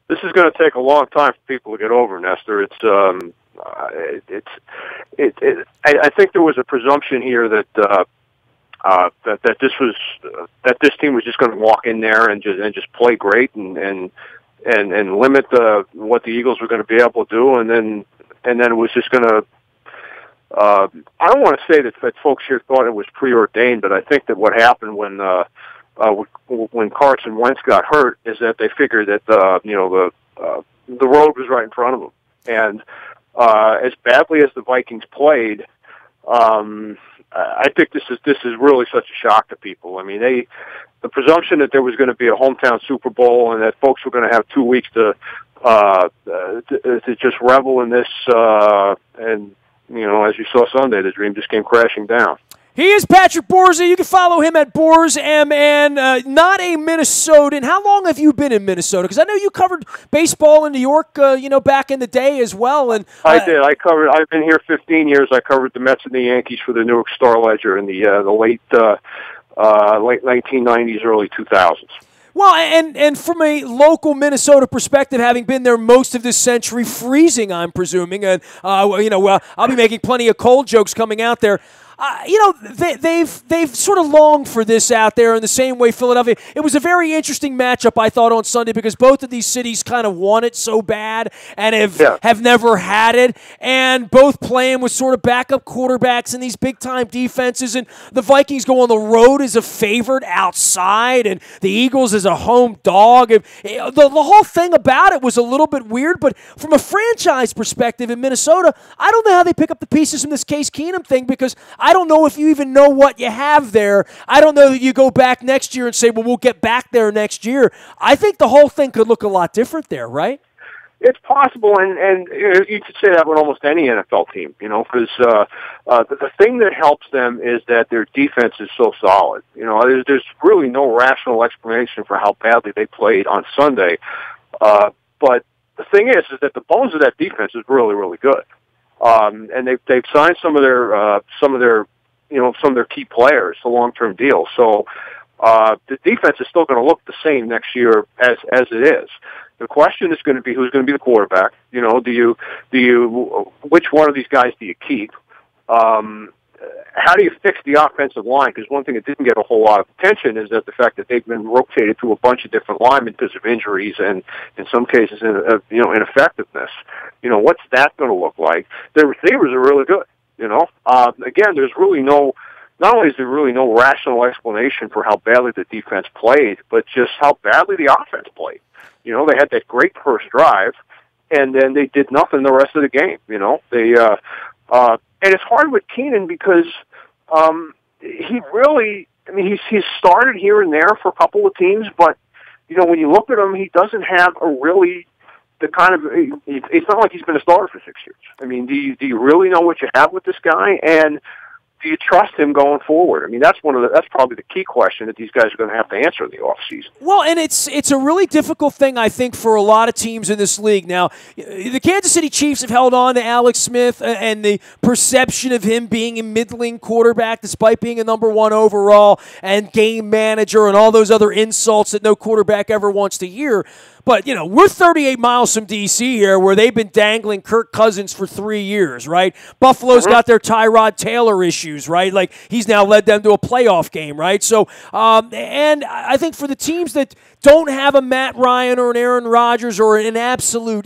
This is going to take a long time for people to get over, Nestor. I think there was a presumption here that this team was just going to walk in there and just play great and limit what the Eagles were going to be able to do, and then it was just going to. I don't want to say that folks here thought it was preordained, but I think that what happened when Carson Wentz got hurt is that they figured that the road was right in front of them, and as badly as the Vikings played, I think this is really such a shock to people. I mean, the presumption that there was going to be a hometown Super Bowl and that folks were going to have 2 weeks to just revel in this, and as you saw Sunday, the dream just came crashing down. He is Patrick Borzi. You can follow him at BorzMN. Not a Minnesotan. How long have you been in Minnesota? Because I know you covered baseball in New York, back in the day as well. And I did. I've been here 15 years. I covered the Mets and the Yankees for the New York Star-Ledger in the late 1990s, early 2000s. Well, and from a local Minnesota perspective, having been there most of this century, freezing, I'm presuming, and I'll be making plenty of cold jokes coming out there. They've sort of longed for this out there in the same way Philadelphia. It was a very interesting matchup, I thought, on Sunday because both of these cities kind of want it so bad and have never had it, and both playing with sort of backup quarterbacks and these big-time defenses, and the Vikings go on the road as a favorite outside, and the Eagles as a home dog. And the whole thing about it was a little bit weird, but from a franchise perspective in Minnesota, I don't know how they pick up the pieces from this Case Keenum thing because I don't know if you even know what you have there. I don't know that you go back next year and say, well, we'll get back there next year. I think the whole thing could look a lot different there, right? It's possible, and you could say that with almost any NFL team, because the thing that helps them is that their defense is so solid. There's really no rational explanation for how badly they played on Sunday. But the thing is that the bones of that defense is really, really good. And they've signed some of their key players to long-term deals. So the defense is still going to look the same next year as it is. The question is going to be who's going to be the quarterback. Which one of these guys do you keep? How do you fix the offensive line? Because one thing that didn't get a whole lot of attention is that the fact that they've been rotated through a bunch of different linemen because of injuries and, in some cases, ineffectiveness. What's that going to look like? Their receivers are really good. Again, there's really not only is there really no rational explanation for how badly the defense played, but just how badly the offense played. They had that great first drive, and then they did nothing the rest of the game. And it's hard with Keenan because he really, he's started here and there for a couple of teams, but, when you look at him, he doesn't have it's not like he's been a starter for 6 years. Do you really know what you have with this guy? And do you trust him going forward? That's probably the key question that these guys are going to have to answer in the offseason. Well, and it's a really difficult thing, I think, for a lot of teams in this league. Now, the Kansas City Chiefs have held on to Alex Smith and the perception of him being a middling quarterback despite being a number 1 overall and game manager and all those other insults that no quarterback ever wants to hear. But, we're 38 miles from D.C. here where they've been dangling Kirk Cousins for 3 years, right? Buffalo's got their Tyrod Taylor issues, right? Like, he's now led them to a playoff game, right? So, and I think for the teams that don't have a Matt Ryan or an Aaron Rodgers or an absolute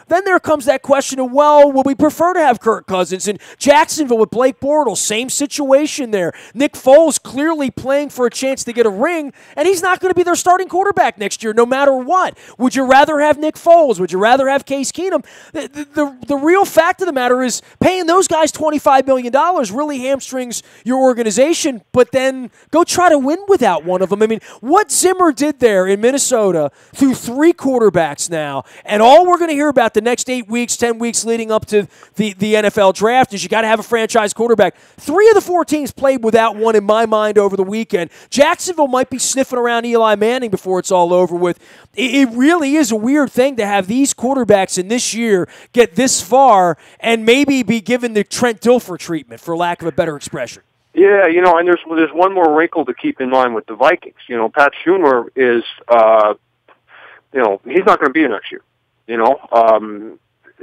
then there comes that question of, well, would we prefer to have Kirk Cousins? And Jacksonville with Blake Bortles, same situation there. Nick Foles clearly playing for a chance to get a ring, and he's not going to be their starting quarterback next year no matter what. Would you rather have Nick Foles? Would you rather have Case Keenum? The real fact of the matter is paying those guys $25 million really hamstrings your organization, but then go try to win without one of them. What Zimmer did there in Minnesota through 3 quarterbacks now, and all we're going to hear about the next 8 weeks, 10 weeks leading up to the NFL draft is you got to have a franchise quarterback. 3 of the 4 teams played without one in my mind over the weekend. Jacksonville might be sniffing around Eli Manning before it's all over with. It really is a weird thing to have these quarterbacks in this year get this far and maybe be given the Trent Dilfer treatment, for lack of a better expression. Yeah, and there's one more wrinkle to keep in mind with the Vikings. Pat Schumer is he's not going to be here next year.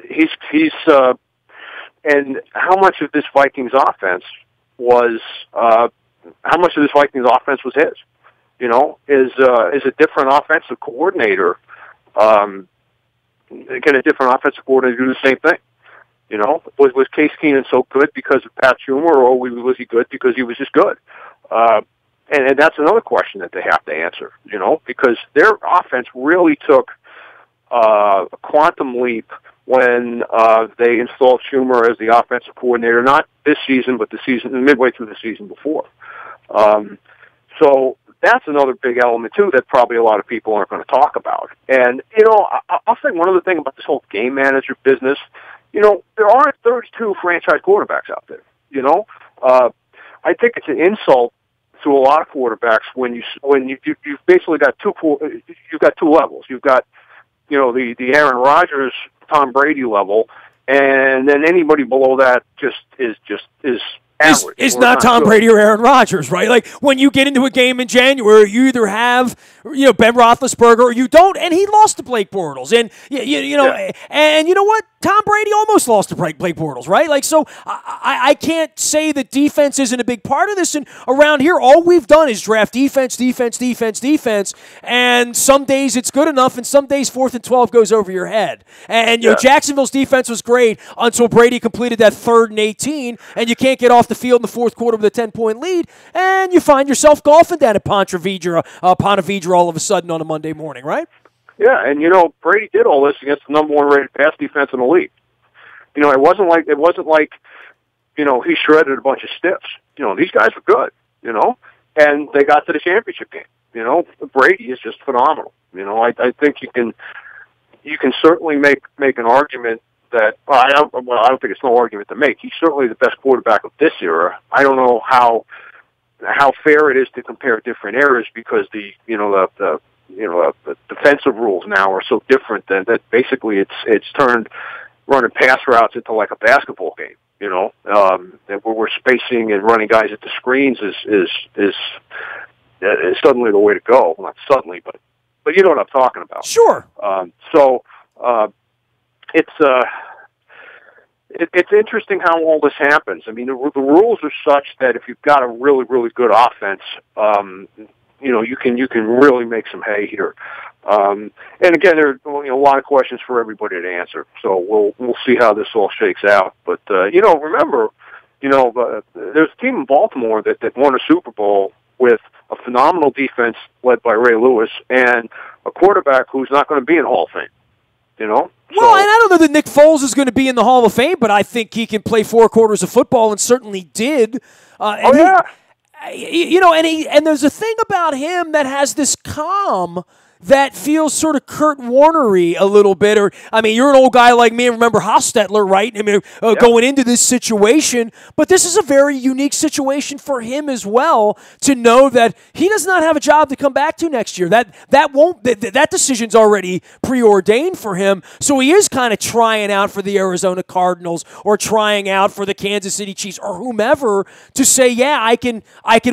He's and how much of this Vikings offense was his? Is a different offensive coordinator? Can a different offensive coordinator do the same thing? Was Case Keenum so good because of Pat Schumer, or was he good because he was just good? And that's another question that they have to answer, because their offense really took a quantum leap when they installed Schumer as the offensive coordinator, not this season, but midway through the season before. So that's another big element, too, that probably a lot of people aren't going to talk about. And, I'll say one other thing about this whole game manager business. There aren't 32 franchise quarterbacks out there, I think it's an insult to a lot of quarterbacks when you've basically got you've got two levels. You've got, the Aaron Rodgers, Tom Brady level, and then anybody below that is average. Is not Tom Brady or Aaron Rodgers, right? Like, when you get into a game in January, you either have, Ben Roethlisberger or you don't, and he lost to Blake Bortles. And, and you know what? Tom Brady almost lost to Blake Bortles, right? Like, so I can't say that defense isn't a big part of this. And around here, all we've done is draft defense, and some days it's good enough, and some days 4th and 12 goes over your head. And, Jacksonville's defense was great until Brady completed that 3rd and 18, and you can't get off the field in the 4th quarter with a 10-point lead, and you find yourself golfing down at Ponte Vedra all of a sudden on a Monday morning, right? Yeah, and Brady did all this against the number 1 rated pass defense in the league. It wasn't like he shredded a bunch of stiffs. These guys were good. And they got to the championship game. Brady is just phenomenal. I think you can certainly make an argument that I don't think it's no argument to make. He's certainly the best quarterback of this era. I don't know how fair it is to compare different eras because the defensive rules now are so different that basically it's turned running pass routes into like a basketball game. That where we're spacing and running guys into screens is suddenly the way to go. Well, not suddenly, but you know what I'm talking about. Sure. It's interesting how all this happens. I mean, the rules are such that if you've got a really, really good offense, you can really make some hay here. And again, there are a lot of questions for everybody to answer. So we'll see how this all shakes out. But remember, there's a team in Baltimore that won a Super Bowl with a phenomenal defense led by Ray Lewis and a quarterback who's not going to be in Hall of Fame. Well, and I don't know that Nick Foles is going to be in the Hall of Fame, but I think he can play 4 quarters of football and certainly did. And there's a thing about him that has this calm that feels sort of Kurt Warner-y a little bit. Or, I mean, you're an old guy like me and remember Hostetler, right? I mean, going into this situation. But this is a very unique situation for him as well to know that he does not have a job to come back to next year. That decision's already preordained for him. So he is kind of trying out for the Arizona Cardinals or trying out for the Kansas City Chiefs or whomever to say, yeah, I can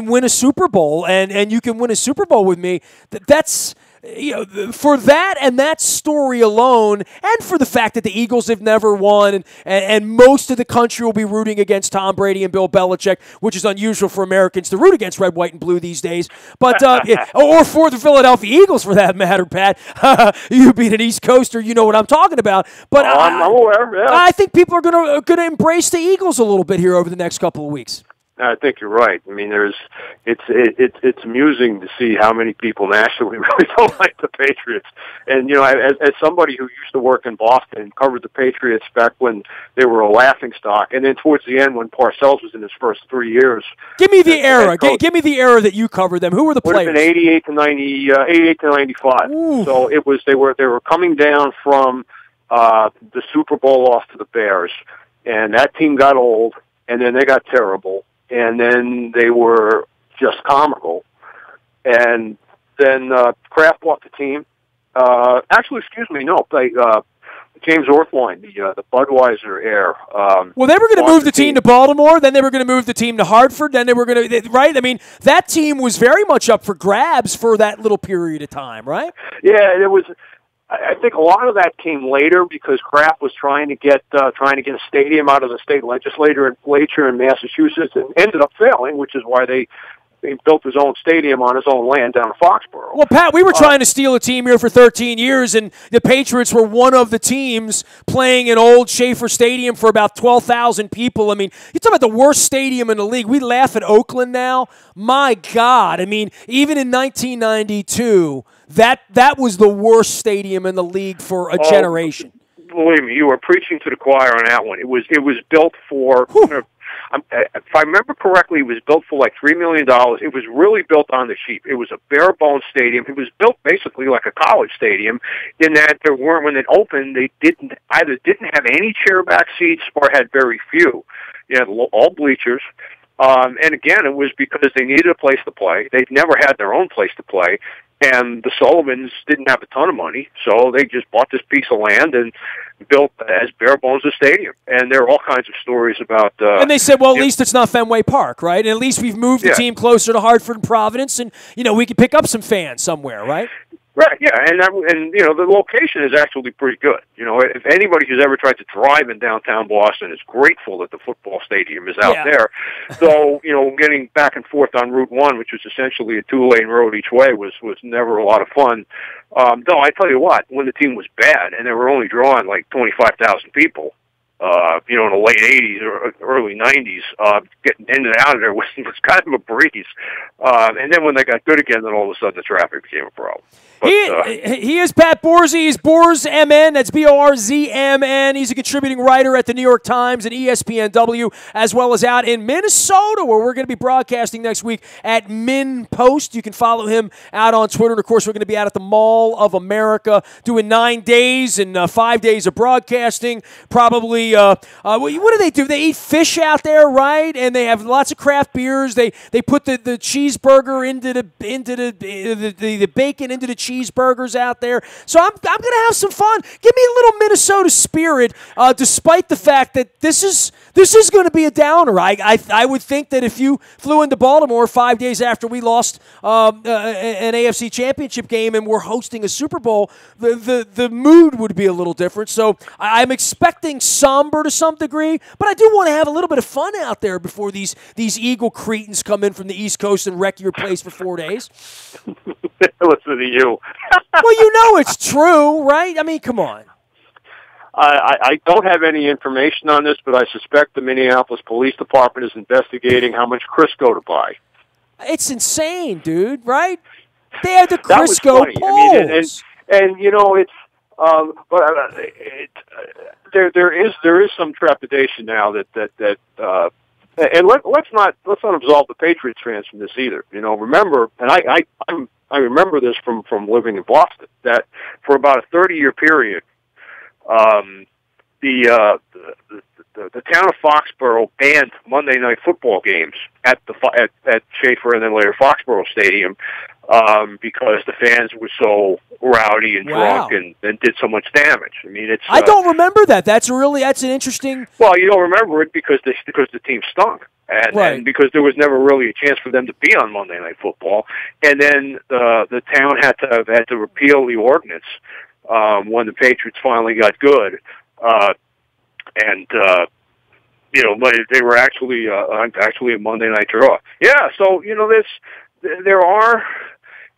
win a Super Bowl and you can win a Super Bowl with me. That's... for that and that story alone, and for the fact that the Eagles have never won, and most of the country will be rooting against Tom Brady and Bill Belichick, which is unusual for Americans to root against red, white, and blue these days. But or for the Philadelphia Eagles, for that matter, Pat. You being an East Coaster, you know what I'm talking about. But I'm aware. Yeah. I think people are going to embrace the Eagles a little bit here over the next couple of weeks. I think you're right. I mean, it's amusing to see how many people nationally really don't like the Patriots. And as somebody who used to work in Boston and covered the Patriots back when they were a laughing stock, and then towards the end when Parcells was in his first 3 years, give me the era. Give me the era that you covered them. Who were the players? Would have been 88 to 95. Ooh. So it was they were coming down from the Super Bowl loss to the Bears, and that team got old, and then they got terrible. And then they were just comical. And then Kraft bought the team. James Orthwein, the Budweiser heir. Well, they were going to move the team to Baltimore. Then they were going to move the team to Hartford. Then they were going to, right? I mean, that team was very much up for grabs for that little period of time, right? Yeah, it was. I think a lot of that came later because Kraft was trying to get a stadium out of the state legislature in Massachusetts, and ended up failing, which is why they built his own stadium on his own land down in Foxborough. Well, Pat, we were trying to steal a team here for 13 years, and the Patriots were one of the teams playing in old Schaefer Stadium for about 12,000 people. I mean, you talk about the worst stadium in the league. We laugh at Oakland now. My God. I mean, even in 1992, that was the worst stadium in the league for a generation. Believe me, you were preaching to the choir on that one. It was built for... if I remember correctly, it was built for like $3 million. It was really built on the cheap. It was a bare-bones stadium. It was built basically like a college stadium in that there weren't, when it opened, they didn't have any chairback seats or had very few. You had all bleachers. And again, it was because they needed a place to play. They'd never had their own place to play. And the Sullivans didn't have a ton of money, so they just bought this piece of land and built as bare bones a stadium. And there are all kinds of stories about... and they said, well, at least it's not Fenway Park, right? And at least we've moved the team closer to Hartford and Providence, and, we could pick up some fans somewhere, right? Right, yeah, and the location is actually pretty good. If anybody who's ever tried to drive in downtown Boston is grateful that the football stadium is out there. So, getting back and forth on Route 1, which was essentially a 2-lane road each way, was never a lot of fun. Though, I tell you what, when the team was bad and they were only drawing like 25,000 people, in the late 80s or early 90s, getting in and out of there was kind of a breeze. And then when they got good again, then all of a sudden the traffic became a problem. But, he is Pat Borzi. He's Borz MN. That's BORZMN. He's a contributing writer at the New York Times and ESPNW, as well as out in Minnesota, where we're going to be broadcasting next week at MinnPost. You can follow him out on Twitter. And, of course, we're going to be out at the Mall of America doing 9 days and 5 days of broadcasting. Probably, what do they do? They eat fish out there, right? And they have lots of craft beers. They put the cheeseburger into the bacon into the cheeseburgers out there. So I'm going to have some fun. Give me a little Minnesota spirit, despite the fact that this is going to be a downer. I would think that if you flew into Baltimore 5 days after we lost an AFC Championship game and we're hosting a Super Bowl, the mood would be a little different. So I'm expecting somber to some degree, but I do want to have a little bit of fun out there before these Eagle Cretans come in from the East Coast and wreck your place for 4 days. Listen to you. Well, it's true, right? I mean, come on. I don't have any information on this, but I suspect the Minneapolis Police Department is investigating how much Crisco to buy. It's insane, dude, right? They had the Crisco polls. I mean, it's there is some trepidation now that and let's not absolve the Patriots fans from this either. Remember, and I remember this from living in Boston, that for about a 30-year period, the town of Foxborough banned Monday night football games at Schaefer and then later Foxborough Stadium because the fans were so rowdy and drunk and did so much damage. I mean, I don't remember that. That's an interesting. Well, you don't remember it because the team stunk. And because there was never really a chance for them to be on Monday Night Football, and then the town had to repeal the ordinance when the Patriots finally got good, and they were actually a Monday night draw. Yeah, so there are.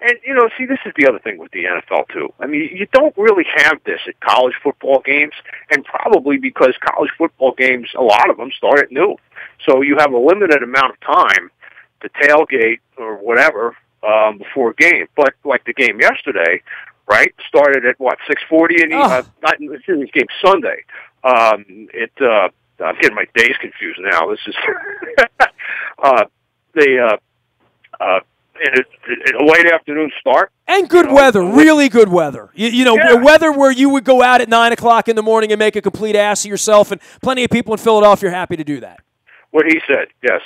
And, see, this is the other thing with the NFL, too. I mean, you don't really have this at college football games, and probably because college football games, a lot of them start at noon. So you have a limited amount of time to tailgate or whatever before a game. But, like the game yesterday, right, started at, 6:40? And game Sunday. I'm getting my days confused now. This is... a late afternoon start. And good weather, really good weather. Weather where you would go out at 9 o'clock in the morning and make a complete ass of yourself, and plenty of people in Philadelphia are happy to do that. What he said, yes.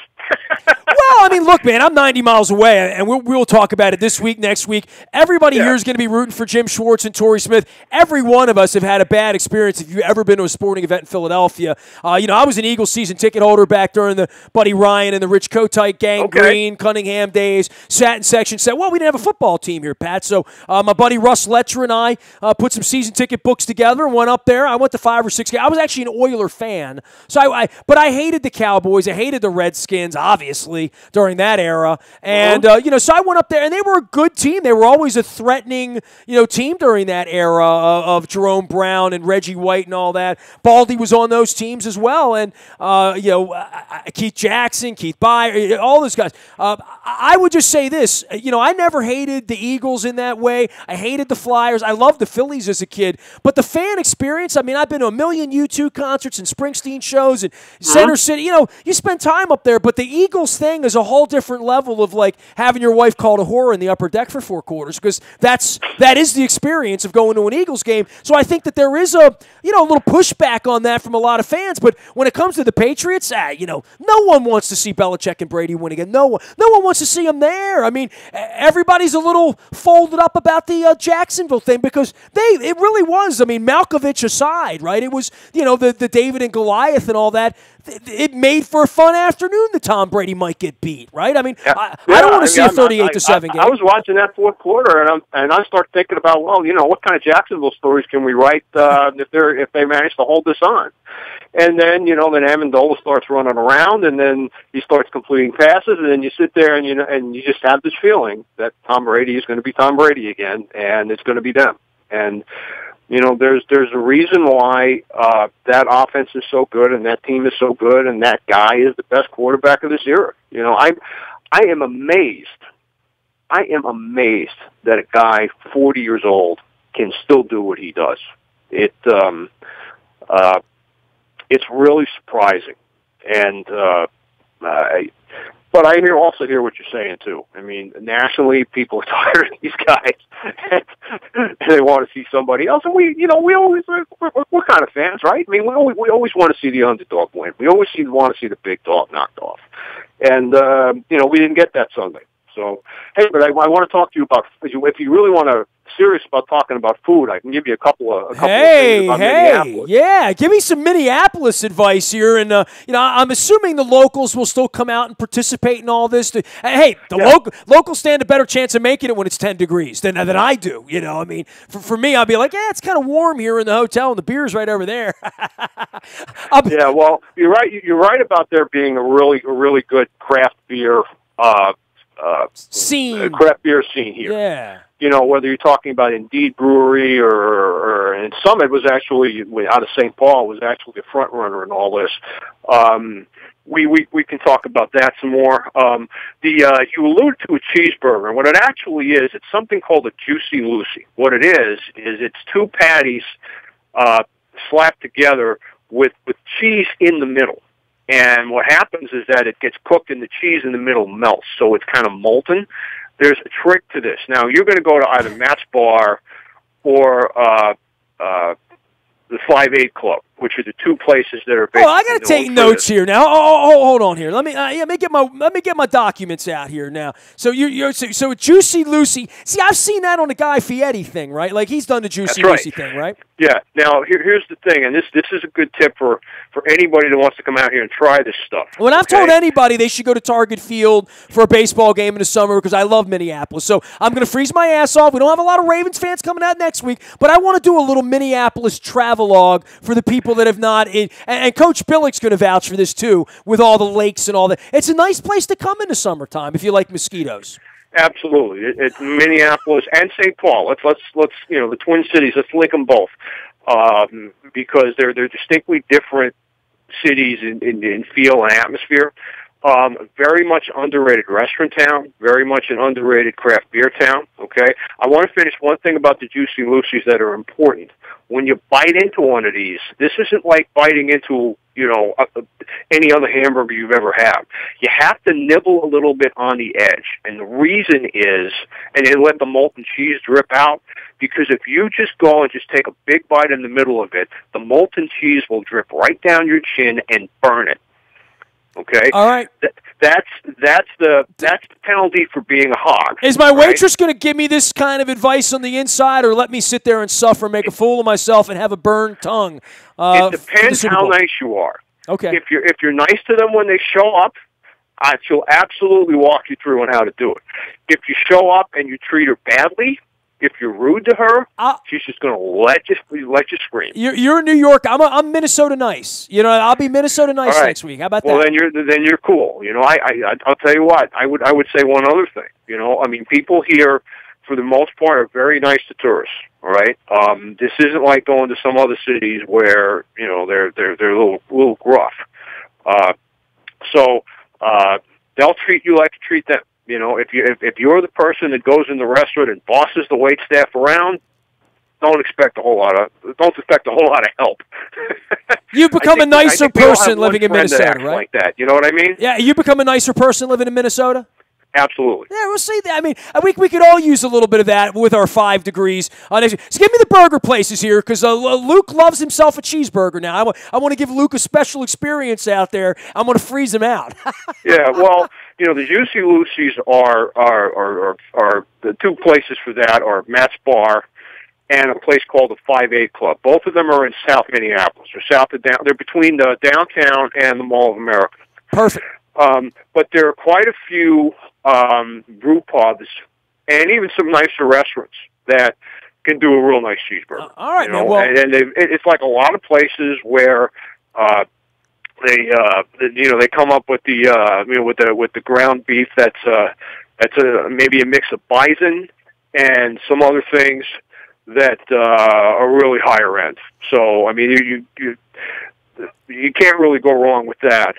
Well, I mean, look, man, I'm 90 miles away, and we'll talk about it this week, next week. Everybody here is going to be rooting for Jim Schwartz and Torrey Smith. Every one of us have had a bad experience if you've ever been to a sporting event in Philadelphia. I was an Eagles season ticket holder back during the Buddy Ryan and the Rich Kotite Gang Green, Cunningham days. Sat in section, said, well, we didn't have a football team here, Pat. So my buddy Russ Letcher and I put some season ticket books together and went up there. I went to 5 or 6 games. I was actually an Oiler fan. But I hated the Cowboys. I hated the Redskins, obviously, during that era. And, so I went up there, and they were a good team. They were always a threatening, team during that era of Jerome Brown and Reggie White and all that. Baldy was on those teams as well. And, Keith Jackson, Keith Byer, all those guys. I would just say this. I never hated the Eagles in that way. I hated the Flyers. I loved the Phillies as a kid. But the fan experience, I mean, I've been to a million U2 concerts and Springsteen shows and Center City. You spend time up there. But the Eagles thing is a whole different level of, like, having your wife called a whore in the upper deck for 4 quarters, because that is the experience of going to an Eagles game. So I think that there is a little pushback on that from a lot of fans. But when it comes to the Patriots, no one wants to see Belichick and Brady win again. No one wants to see them there. I mean, everybody's a little folded up about the Jacksonville thing, because it really was. I mean, Malkovich aside, right? It was the David and Goliath and all that. It made for a fun afternoon that Tom Brady might get beat, right? I mean, I don't want to see a 38-7 game. I was watching that fourth quarter, and I start thinking about, what kind of Jacksonville stories can we write if they manage to hold this on? And then, then Amendola starts running around, and then he starts completing passes, and then you sit there and you just have this feeling that Tom Brady is going to be Tom Brady again, and it's going to be them. And there's a reason why that offense is so good, and that team is so good, and that guy is the best quarterback of this era. I am amazed. I am amazed that a guy 40 years old can still do what he does. It's really surprising, and but I also hear what you're saying too. I mean, nationally, people are tired of these guys, and they want to see somebody else. And we're kind of fans, right? I mean, we always want to see the underdog win. We always want to see the big dog knocked off. And we didn't get that Sunday. So, hey, but I want to talk to you about, if you really want to serious about talking about food, I can give you a couple of things about Minneapolis. Yeah, give me some Minneapolis advice here, and I'm assuming the locals will still come out and participate in all this. Locals stand a better chance of making it when it's 10 degrees than I do. I mean, for me, I'll be like, it's kind of warm here in the hotel, and the beer's right over there. Yeah, well, you're right. You're right about there being a really good craft beer scene, craft beer scene here. Yeah. Whether you're talking about Indeed Brewery or and Summit was actually out of St. Paul was actually the front runner in all this. We can talk about that some more. You allude to a cheeseburger, and what it actually is, it's something called a Juicy Lucy. What it is it's 2 patties slapped together with cheese in the middle. And what happens is that it gets cooked and the cheese in the middle melts, so it's kind of molten. There's a trick to this. Now, you're going to go to either Matt's Bar or the 5-8 Club, which are the 2 places that are basically. I got to take notes here now. Hold on here. Let me get my documents out here now. So so Juicy Lucy. See, I've seen that on the Guy Fieri thing, right? Like, he's done the Juicy Lucy thing, right? Yeah. Now, here's the thing, and this is a good tip for anybody that wants to come out here and try this stuff. When I've told anybody they should go to Target Field for a baseball game in the summer, because I love Minneapolis. So I'm going to freeze my ass off. We don't have a lot of Ravens fans coming out next week, but I want to do a little Minneapolis travelogue for the people that have not. And Coach Billick's going to vouch for this too, with all the lakes and all that. It's a nice place to come in the summertime if you like mosquitoes. Absolutely, it's Minneapolis and St. Paul. Let's the Twin Cities. Let's link them both because they're distinctly different cities in feel and atmosphere. Very much underrated restaurant town, very much an underrated craft beer town, okay? I want to finish one thing about the Juicy Lucy's that are important. When you bite into one of these, this isn't like biting into, any other hamburger you've ever had. You have to nibble a little bit on the edge. And the reason is, and then let the molten cheese drip out, because if you just go and just take a big bite in the middle of it, the molten cheese will drip right down your chin and burn it. Okay. All right. That's the penalty for being a hog. Is my waitress going to give me this kind of advice on the inside, or let me sit there and suffer, make a fool of myself, and have a burned tongue? It depends how nice you are. Okay. If you're nice to them when they show up, she'll absolutely walk you through on how to do it. If you show up and you treat her badly, if you're rude to her, she's just going to let you scream. You're in New York. I'm Minnesota nice. I'll be Minnesota nice next week. How about that? Well, then you're cool. I'll tell you what. I would say one other thing. People here, for the most part, are very nice to tourists. All right. This isn't like going to some other cities where they're a little gruff. So they'll treat you like you treat them. If you're the person that goes in the restaurant and bosses the wait staff around, don't expect a whole lot of help. You become a nicer person living in Minnesota, right? Like that, you know what I mean? Yeah, you become a nicer person living in Minnesota. Absolutely. Yeah, we'll see that. We could all use a little bit of that with our 5 degrees. So give me the burger places here, because Luke loves himself a cheeseburger now. I want to give Luke a special experience out there. I'm going to freeze him out. Yeah, well, the Juicy Lucy's are the two places for that are Matt's Bar and a place called the 5-8 Club. Both of them are in South Minneapolis. They're between the downtown and the Mall of America. Perfect. But there are quite a few brew pubs and even some nicer restaurants that can do a real nice cheeseburger. All right, man. Well, and it's like a lot of places where they come up with the ground beef that's maybe a mix of bison and some other things that are really higher end. So you can't really go wrong with that.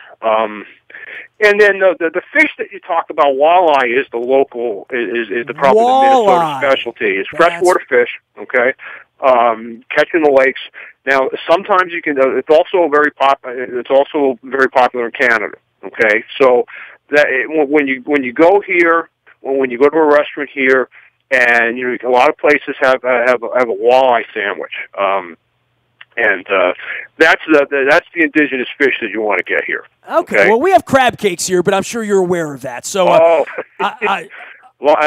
And then the fish that you talk about, walleye, is the local is probably the Minnesota specialty. It's freshwater fish. Okay, catching the lakes. Now, sometimes you can. It's also very popular in Canada. Okay, so that when you go here, when you go to a restaurant here, and a lot of places have a walleye sandwich. And that's the indigenous fish that you want to get here. Okay. Well, we have crab cakes here, but I'm sure you're aware of that. So, well, I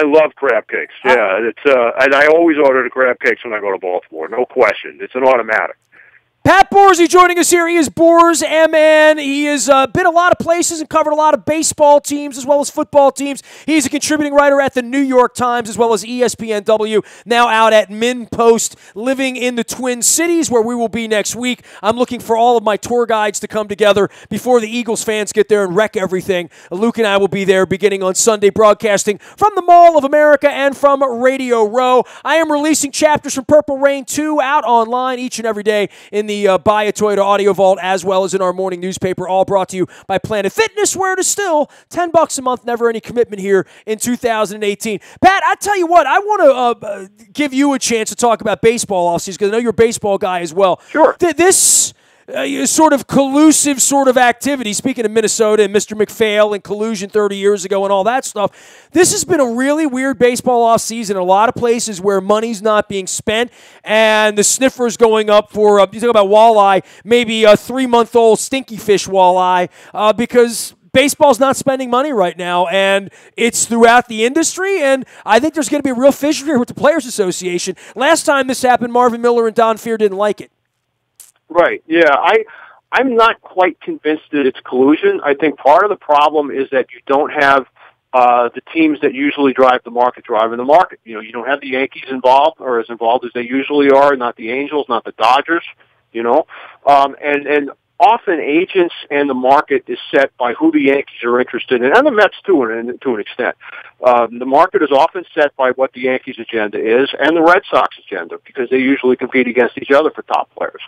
love crab cakes. Yeah, it's and I always order the crab cakes when I go to Baltimore. No question, it's an automatic. Pat Borzi joining us here. He is Borz MN. He has been a lot of places and covered a lot of baseball teams as well as football teams. He's a contributing writer at the New York Times as well as ESPNW, now out at MinnPost, living in the Twin Cities where we will be next week. I'm looking for all of my tour guides to come together before the Eagles fans get there and wreck everything. Luke and I will be there beginning on Sunday, broadcasting from the Mall of America and from Radio Row. I am releasing chapters from Purple Rain 2 out online each and every day in the Buy a Toyota Audio Vault, as well as in our morning newspaper, all brought to you by Planet Fitness, where it is still $10 a month, never any commitment here in 2018. Pat, I tell you what, I want to give you a chance to talk about baseball offseason, because I know you're a baseball guy as well. Sure. This sort of collusive sort of activity, speaking of Minnesota and Mr. McPhail and collusion 30 years ago and all that stuff, this has been a really weird baseball offseason in a lot of places where money's not being spent and the sniffer's going up for, you talk about walleye, maybe a 3-month-old stinky fish walleye, because baseball's not spending money right now, and it's throughout the industry, and I think there's going to be a real fissure here with the Players Association. Last time this happened, Marvin Miller and Don Fehr didn't like it. Right. Yeah. I'm not quite convinced that it's collusion. I think part of the problem is that you don't have the teams that usually drive the market driving the market. You don't have the Yankees involved, or as involved as they usually are, not the Angels, not the Dodgers, and often agents and the market is set by who the Yankees are interested in, and the Mets too, to an extent. The market is often set by what the Yankees' agenda is and the Red Sox agenda, because they usually compete against each other for top players.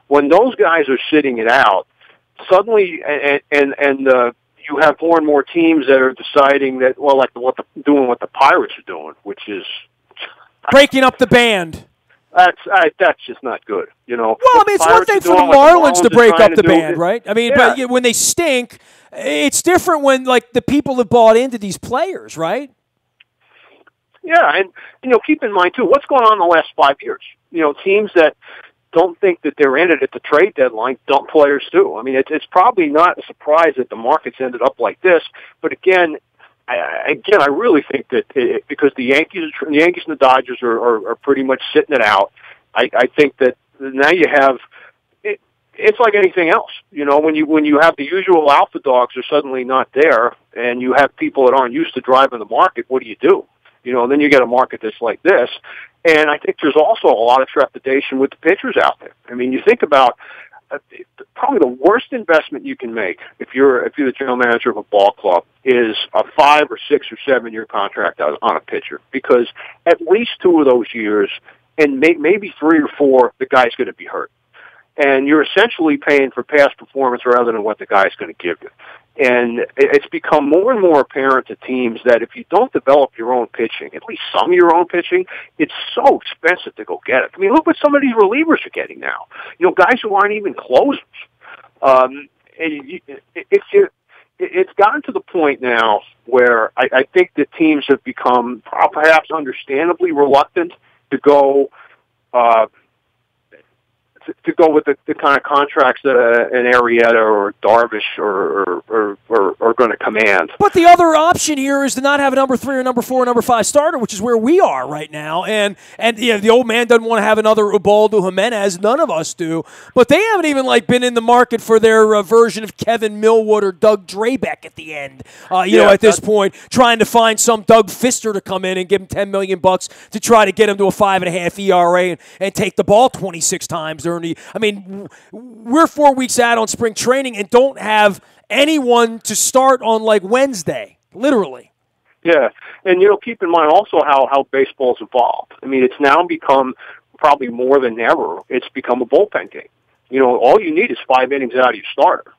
When those guys are sitting it out, suddenly, you have more and more teams that are deciding that, well, like doing what the Pirates are doing, which is breaking up the band. That's just not good, Well, it's one thing for the Marlins to break up the band, right? But when they stink, it's different when, the people have bought into these players, right? Yeah, and, keep in mind, too, what's going on in the last 5 years? Teams that don't think that they're in it at the trade deadline dump players too. I mean, it's probably not a surprise that the markets ended up like this. But again, I really think that because the Yankees and the Dodgers are pretty much sitting it out. I think that now you have. It's like anything else, when you have the usual alpha dogs are suddenly not there, and you have people that aren't used to driving the market. What do? Then you get a market that's like this, and I think there's also a lot of trepidation with the pitchers out there. I mean, you think about probably the worst investment you can make if you're the general manager of a ball club is a 5 or 6 or 7 year contract on a pitcher, because at least 2 of those years, and maybe 3 or 4, the guy's going to be hurt. And you're essentially paying for past performance rather than what the guy's going to give you. And it's become more and more apparent to teams that if you don't develop your own pitching, at least some of your own pitching, it's so expensive to go get it. I mean, look what some of these relievers are getting now. Guys who aren't even closers. It's gotten to the point now where I think that teams have become perhaps understandably reluctant to go with the kind of contracts that an Arrieta or Darvish are going to command. But the other option here is to not have a number 3 or number 4 or number 5 starter, which is where we are right now. And the old man doesn't want to have another Ubaldo Jimenez. None of us do. But they haven't even been in the market for their version of Kevin Millwood or Doug Drabeck at the end. At this point, trying to find some Doug Fister to come in and give him $10 million to try to get him to a 5.5 ERA and take the ball 26 times during we're 4 weeks out on spring training and don't have anyone to start on Wednesday, literally. Yeah, and keep in mind also how baseball's evolved. I mean, it's now become probably more than ever. It's become a bullpen game. All you need is 5 innings out of your starter,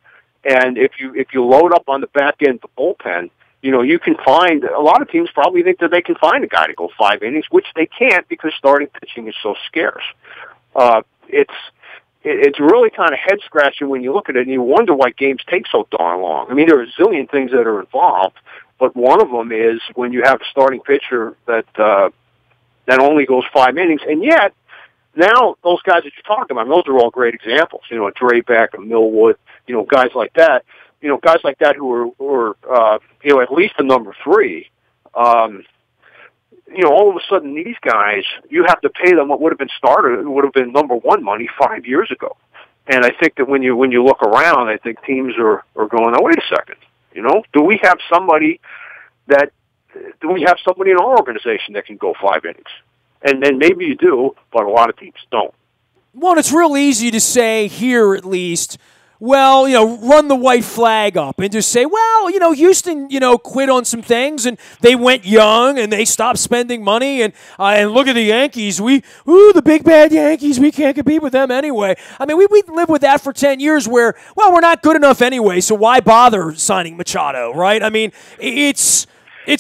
and if you load up on the back end of the bullpen, you can find a lot of teams probably think that they can find a guy to go 5 innings, which they can't because starting pitching is so scarce. It's really kind of head-scratching when you look at it, and you wonder why games take so darn long. I mean, there are a zillion things that are involved, but one of them is when you have a starting pitcher that only goes 5 innings, and yet now those guys that you're talking about, those are all great examples. A Drabeck, a Millwood, guys like that. Guys like that who are at least a number 3. All of a sudden, these guys, you have to pay them what would have been started, it would have been number 1 money 5 years ago. And I think that when you look around, I think teams are going, oh, wait a second, do we have somebody in our organization that can go 5 innings? And then maybe you do, but a lot of teams don't. Well, it's real easy to say here at least, well, run the white flag up and just say, well, Houston, quit on some things and they went young and they stopped spending money and look at the Yankees. The big bad Yankees, we can't compete with them anyway. I mean, we lived with that for 10 years where, well, we're not good enough anyway, so why bother signing Machado, right? I mean, it's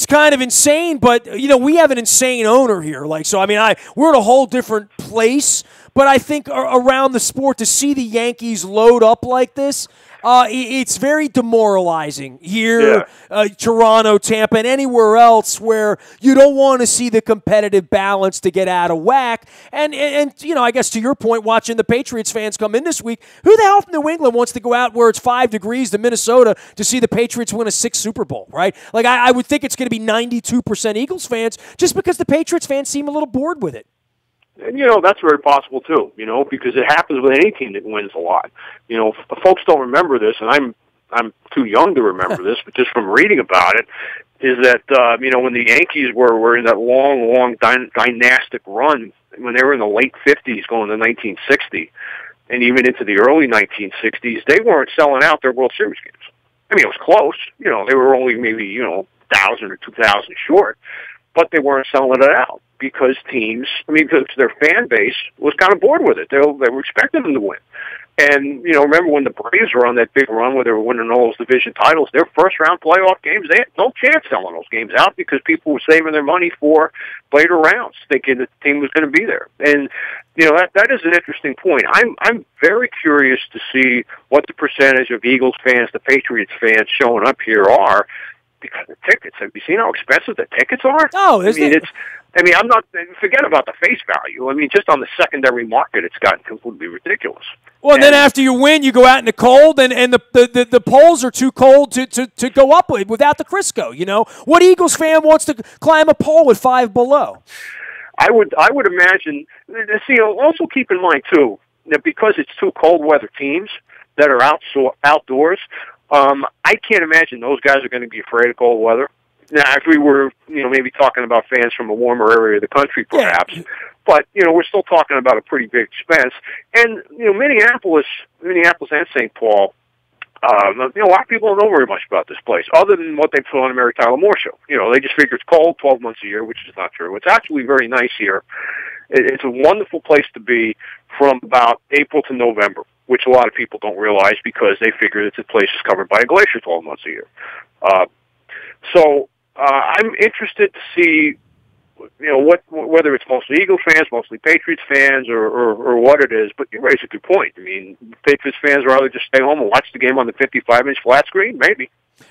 kind of insane, but, we have an insane owner here. We're in a whole different place. But I think around the sport, to see the Yankees load up like this, it's very demoralizing here, Toronto, Tampa, and anywhere else where you don't want to see the competitive balance to get out of whack. And I guess to your point, watching the Patriots fans come in this week, who the hell from New England wants to go out where it's 5 degrees to Minnesota to see the Patriots win a 6th Super Bowl, right? I would think it's going to be 92% Eagles fans just because the Patriots fans seem a little bored with it. And, that's very possible, too, because it happens with any team that wins a lot. Folks don't remember this, and I'm too young to remember this, but just from reading about it, is that, when the Yankees were in that long dynastic run, when they were in the late 50s going to 1960, and even into the early 1960s, they weren't selling out their World Series games. I mean, it was close. They were only maybe, 1,000 or 2,000 short, but they weren't selling it out. Because because their fan base was kind of bored with it. They were expecting them to win. And, remember when the Braves were on that big run where they were winning all those division titles, their first-round playoff games, they had no chance selling those games out because people were saving their money for later rounds, thinking that the team was going to be there. And, that is an interesting point. I'm very curious to see what the percentage of Eagles fans, the Patriots fans showing up here are. because of tickets. Have you seen how expensive the tickets are? Oh, I'm not. Forget about the face value. I mean, just on the secondary market, it's gotten completely ridiculous. Well, and then after you win, you go out in the cold, and the poles are too cold to go up without the Crisco. You know, what Eagles fan wants to climb a pole with 5 below? I would imagine. See, also keep in mind too that because it's two cold weather teams that are outdoors, I can't imagine those guys are going to be afraid of cold weather. Now, if we were, maybe talking about fans from a warmer area of the country, perhaps, but we're still talking about a pretty big expense. And Minneapolis and St. Paul, a lot of people don't know very much about this place, other than what they put on the Mary Tyler Moore Show. They just figure it's cold 12 months a year, which is not true. It's actually very nice here. It's a wonderful place to be from about April to November, which a lot of people don't realize because they figure that the place is covered by a glacier 12 months a year. So I'm interested to see, whether it's mostly Eagle fans, mostly Patriots fans, or what it is. But you raise a good point. I mean, Patriots fans rather just stay home and watch the game on the 55-inch flat screen, maybe.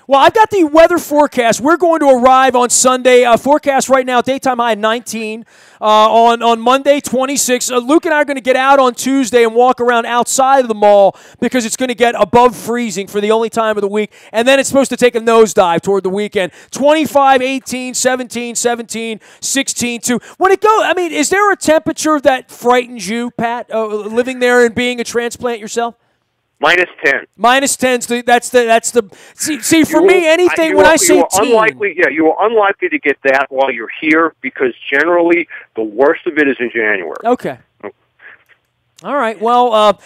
Well, I've got the weather forecast. We're going to arrive on Sunday. Forecast right now, daytime high 19. On Monday, 26. Luke and I are going to get out on Tuesday and walk around outside of the mall because it's going to get above freezing for the only time of the week. And then it's supposed to take a nosedive toward the weekend. 25, 18, 17, 17, 16, 2. When it goes, I mean, is there a temperature that frightens you, Pat, living there and being a transplant yourself? -10. -10. That's the. See for me, anything when I say team. You are unlikely to get that while you're here because generally the worst of it is in January. Okay. All right. Well,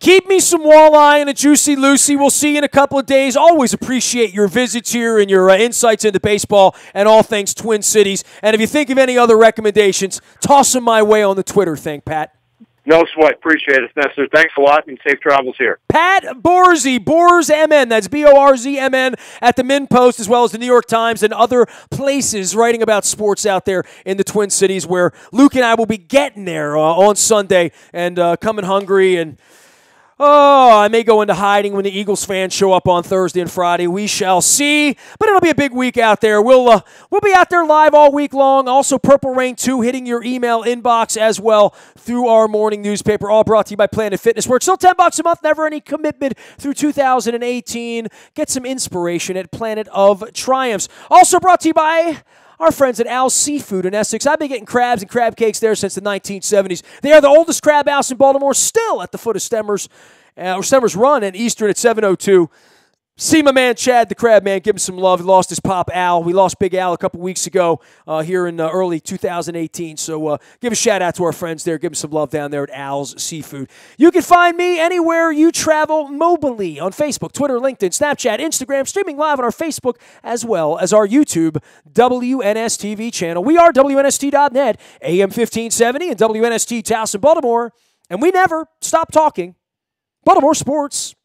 keep me some walleye and a Juicy Lucy. We'll see you in a couple of days. Always appreciate your visits here and your insights into baseball and all things Twin Cities. And if you think of any other recommendations, toss them my way on the Twitter thing, Pat. No sweat. Appreciate it, Nestor. Thanks a lot, and safe travels here. Pat Borzi, Borz MN, that's BORZMN, at the MinnPost, as well as the New York Times and other places writing about sports out there in the Twin Cities, where Luke and I will be getting there on Sunday and coming hungry and... I may go into hiding when the Eagles fans show up on Thursday and Friday. We shall see. But it'll be a big week out there. We'll be out there live all week long. Also, Purple Rain 2 hitting your email inbox as well through our morning newspaper. All brought to you by Planet Fitness, where it's still $10 a month, never any commitment through 2018. Get some inspiration at Planet of Triumphs. Also brought to you by our friends at Al's Seafood in Essex. I've been getting crabs and crab cakes there since the 1970s. They are the oldest crab house in Baltimore, still at the foot of Stemmers Run and Eastern at 702. See my man Chad, the Crab Man. Give him some love. He lost his pop, Al. We lost Big Al a couple weeks ago here in early 2018. So give a shout-out to our friends there. Give him some love down there at Al's Seafood. You can find me anywhere you travel mobilely on Facebook, Twitter, LinkedIn, Snapchat, Instagram, streaming live on our Facebook as well as our YouTube WNSTV channel. We are WNST.net, AM 1570 and WNST Towson, Baltimore. And we never stop talking Baltimore sports.